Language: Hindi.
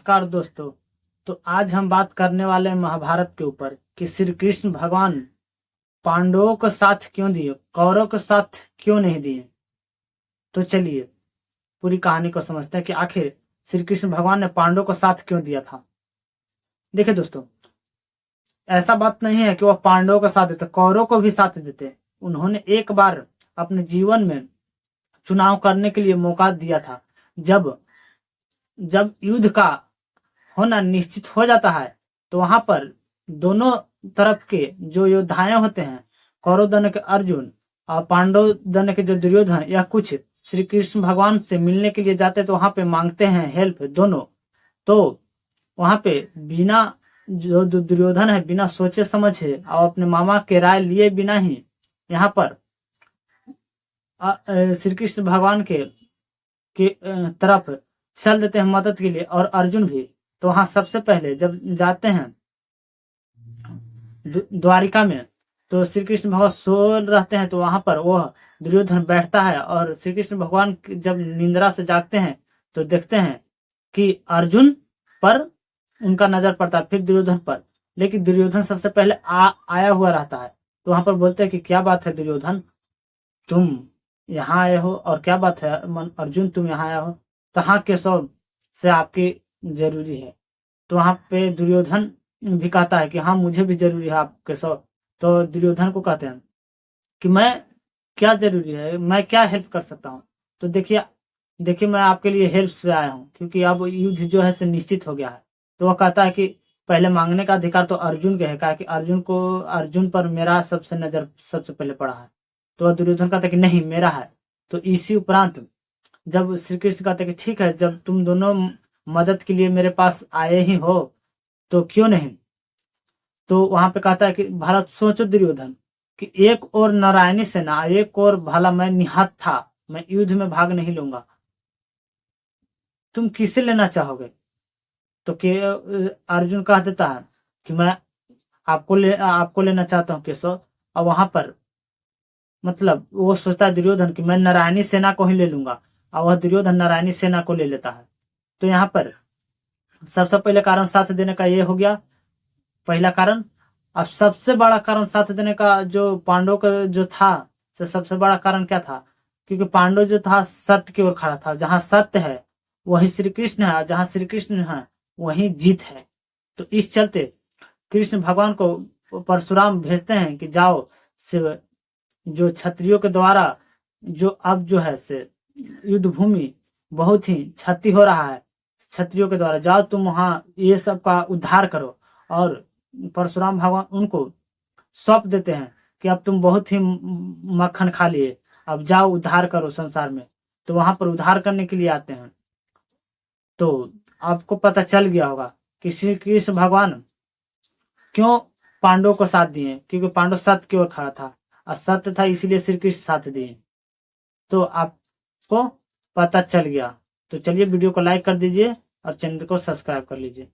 नमस्कार दोस्तों। तो आज हम बात करने वाले हैं महाभारत के ऊपर कि श्री कृष्ण भगवान पांडवों को साथ क्यों दिए, कौरवों को साथ क्यों नहीं दिए। तो चलिए पूरी कहानी को समझते हैं कि आखिर श्री कृष्ण भगवान ने पांडवों को साथ क्यों दिया था। देखिए दोस्तों, ऐसा बात नहीं है कि वह पांडवों को साथ देते, कौरवों को भी साथ देते। उन्होंने एक बार अपने जीवन में चुनाव करने के लिए मौका दिया था। जब जब युद्ध का होना निश्चित हो जाता है तो वहां पर दोनों तरफ के जो योद्धाएं होते हैं, कौरव दल के अर्जुन और पांडव दल के जो दुर्योधन, या कुछ श्री कृष्ण भगवान से मिलने के लिए जाते तो वहां पे मांगते हैं हेल्प दोनों। तो वहां पे बिना जो दुर्योधन है बिना सोचे समझे और अपने मामा के राय लिए बिना ही यहाँ पर श्री कृष्ण भगवान के तरफ चल देते हैं मदद के लिए, और अर्जुन भी। तो वहां सबसे पहले जब जाते हैं द्वारिका में, तो श्री कृष्ण भगवान सो रहते हैं। तो वहां पर वह दुर्योधन बैठता है और श्री कृष्ण भगवान जब निंद्रा से जागते हैं तो देखते हैं कि अर्जुन पर उनका नजर पड़ता है, फिर दुर्योधन पर। लेकिन दुर्योधन सबसे पहले आया हुआ रहता है। तो वहां पर बोलते हैं कि क्या बात है दुर्योधन, तुम यहाँ आए हो, और क्या बात है अर्जुन तुम यहाँ आया हो, कहाँ केशव से आपकी जरूरी है। तो वहां पे दुर्योधन भी कहता है कि हाँ मुझे भी जरूरी है आप केशव। तो दुर्योधन को कहते हैं कि मैं क्या जरूरी है, मैं क्या हेल्प कर सकता हूँ। तो देखिए देखिए मैं आपके लिए हेल्प से आया हूँ, क्योंकि अब युद्ध जो है से निश्चित हो गया है। तो वह कहता है कि पहले मांगने का अधिकार तो अर्जुन के है, कहा कि अर्जुन पर मेरा सबसे नजर सबसे पहले पड़ा है। तो वह दुर्योधन कहता है कि नहीं मेरा है। तो इसी उपरांत जब श्री कृष्ण कहते हैं कि ठीक है, जब तुम दोनों मदद के लिए मेरे पास आए ही हो तो क्यों नहीं। तो वहां पे कहता है कि भारत सोचो दुर्योधन कि एक और नारायणी सेना, एक और भला मैं निहत था, मैं युद्ध में भाग नहीं लूंगा, तुम किसे लेना चाहोगे। तो के अर्जुन कह देता है कि मैं आपको लेना चाहता हूँ केशव। और वहां पर मतलब वो सोचता है दुर्योधन कि मैं नारायणी सेना को ही ले लूंगा, और वह दुर्योधन नारायणी सेना को ले लेता है। तो यहाँ पर सबसे पहले कारण साथ देने का ये हो गया, पहला कारण। अब सबसे बड़ा कारण साथ देने का जो पांडव का जो था, तो सबसे बड़ा कारण क्या था, क्योंकि पांडव जो था सत्य की ओर खड़ा था। जहां सत्य है वही श्री कृष्ण है, और जहां श्री कृष्ण है वही जीत है। तो इस चलते कृष्ण भगवान को परशुराम भेजते हैं कि जाओ से जो क्षत्रियों के द्वारा जो अब जो है से युद्ध भूमि बहुत ही क्षति हो रहा है, क्षत्रियों के द्वारा जाओ तुम वहां ये सब का उद्धार करो। और परशुराम भगवान उनको सौंप देते हैं कि अब तुम बहुत ही मक्खन खा लिए, अब जाओ उद्धार करो संसार में। तो वहां पर उद्धार करने के लिए आते हैं। तो आपको पता चल गया होगा कि श्री कृष्ण भगवान क्यों पांडवों को साथ दिए, क्योंकि पांडव सत्य की ओर खड़ा था, असत्य था, इसीलिए श्री कृष्ण साथ दिए। तो आपको पता चल गया। तो चलिए वीडियो को लाइक कर दीजिए और चैनल को सब्सक्राइब कर लीजिए।